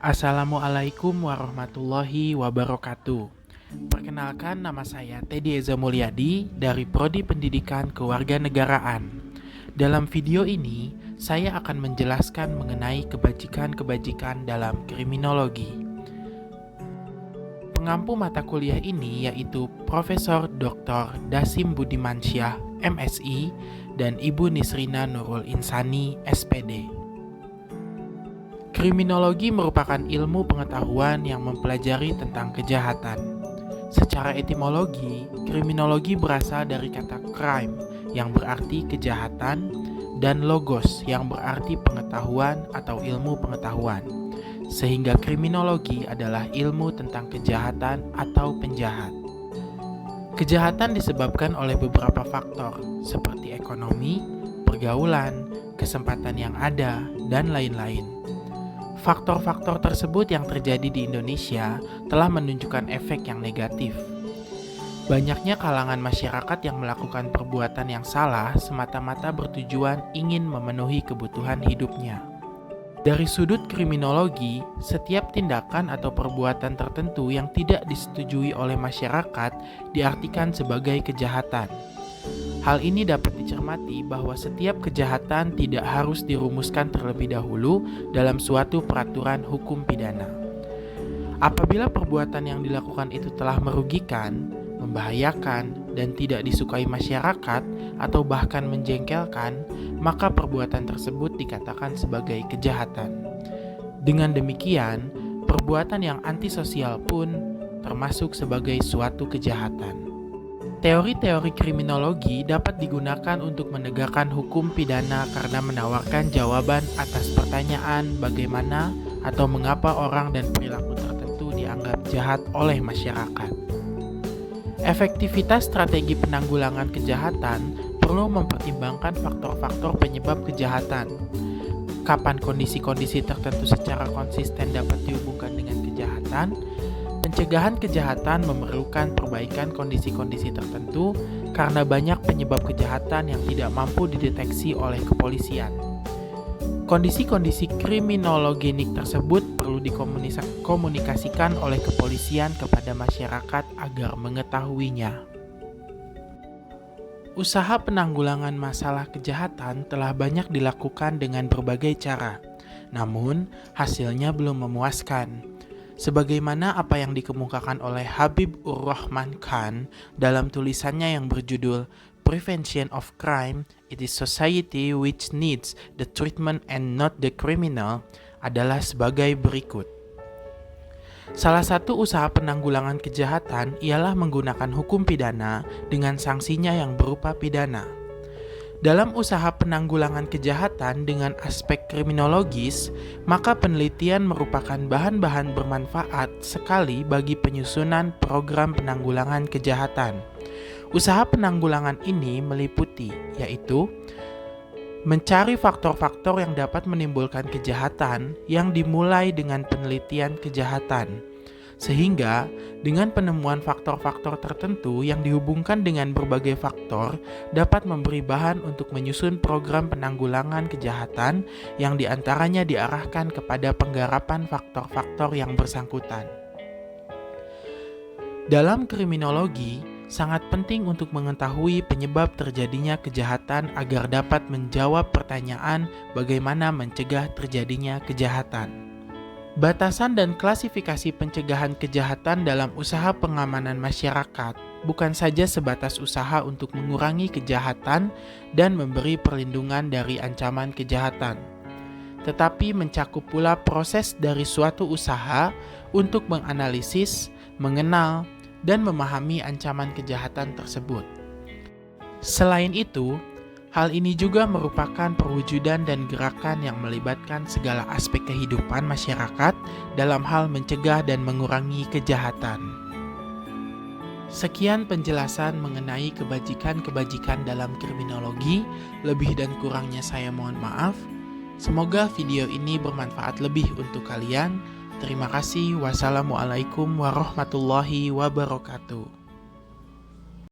Assalamualaikum warahmatullahi wabarakatuh. Perkenalkan, nama saya Teddy Eza Mulyadi dari Prodi Pendidikan Kewarganegaraan. Dalam video ini, saya akan menjelaskan mengenai kebajikan-kebajikan dalam kriminologi. Pengampu mata kuliah ini yaitu Profesor Dr. Dasim Budimansyah, MSI, dan Ibu Nisrina Nurul Insani, SPD. Kriminologi merupakan ilmu pengetahuan yang mempelajari tentang kejahatan. Secara etimologi, kriminologi berasal dari kata crime yang berarti kejahatan dan logos yang berarti pengetahuan atau ilmu pengetahuan. Sehingga kriminologi adalah ilmu tentang kejahatan atau penjahat. Kejahatan disebabkan oleh beberapa faktor seperti ekonomi, pergaulan, kesempatan yang ada, dan lain-lain. Faktor-faktor tersebut yang terjadi di Indonesia telah menunjukkan efek yang negatif. Banyaknya kalangan masyarakat yang melakukan perbuatan yang salah semata-mata bertujuan ingin memenuhi kebutuhan hidupnya. Dari sudut kriminologi, setiap tindakan atau perbuatan tertentu yang tidak disetujui oleh masyarakat diartikan sebagai kejahatan. Hal ini dapat dicermati bahwa setiap kejahatan tidak harus dirumuskan terlebih dahulu dalam suatu peraturan hukum pidana. Apabila perbuatan yang dilakukan itu telah merugikan, membahayakan, dan tidak disukai masyarakat atau bahkan menjengkelkan, maka perbuatan tersebut dikatakan sebagai kejahatan. Dengan demikian, perbuatan yang antisosial pun termasuk sebagai suatu kejahatan. Teori-teori kriminologi dapat digunakan untuk menegakkan hukum pidana karena menawarkan jawaban atas pertanyaan bagaimana atau mengapa orang dan perilaku tertentu dianggap jahat oleh masyarakat. Efektivitas strategi penanggulangan kejahatan perlu mempertimbangkan faktor-faktor penyebab kejahatan. Kapan kondisi-kondisi tertentu secara konsisten dapat dihubungkan dengan kejahatan? Pencegahan kejahatan memerlukan perbaikan kondisi-kondisi tertentu karena banyak penyebab kejahatan yang tidak mampu dideteksi oleh kepolisian. Kondisi-kondisi kriminalogenik tersebut perlu dikomunikasikan oleh kepolisian kepada masyarakat agar mengetahuinya. Usaha penanggulangan masalah kejahatan telah banyak dilakukan dengan berbagai cara, namun hasilnya belum memuaskan. Sebagaimana apa yang dikemukakan oleh Habib Ur-Rahman Khan dalam tulisannya yang berjudul Prevention of Crime, It is Society which needs the treatment and not the criminal, adalah sebagai berikut. Salah satu usaha penanggulangan kejahatan ialah menggunakan hukum pidana dengan sanksinya yang berupa pidana. Dalam usaha penanggulangan kejahatan dengan aspek kriminologis, maka penelitian merupakan bahan-bahan bermanfaat sekali bagi penyusunan program penanggulangan kejahatan. Usaha penanggulangan ini meliputi, yaitu mencari faktor-faktor yang dapat menimbulkan kejahatan yang dimulai dengan penelitian kejahatan. Sehingga, dengan penemuan faktor-faktor tertentu yang dihubungkan dengan berbagai faktor, dapat memberi bahan untuk menyusun program penanggulangan kejahatan yang diantaranya diarahkan kepada penggarapan faktor-faktor yang bersangkutan. Dalam kriminologi, sangat penting untuk mengetahui penyebab terjadinya kejahatan agar dapat menjawab pertanyaan bagaimana mencegah terjadinya kejahatan. Batasan dan klasifikasi pencegahan kejahatan dalam usaha pengamanan masyarakat bukan saja sebatas usaha untuk mengurangi kejahatan dan memberi perlindungan dari ancaman kejahatan, tetapi mencakup pula proses dari suatu usaha untuk menganalisis, mengenal, dan memahami ancaman kejahatan tersebut. Selain itu, hal ini juga merupakan perwujudan dan gerakan yang melibatkan segala aspek kehidupan masyarakat dalam hal mencegah dan mengurangi kejahatan. Sekian penjelasan mengenai kebajikan-kebajikan dalam kriminologi, lebih dan kurangnya saya mohon maaf. Semoga video ini bermanfaat lebih untuk kalian. Terima kasih. Wassalamualaikum warahmatullahi wabarakatuh.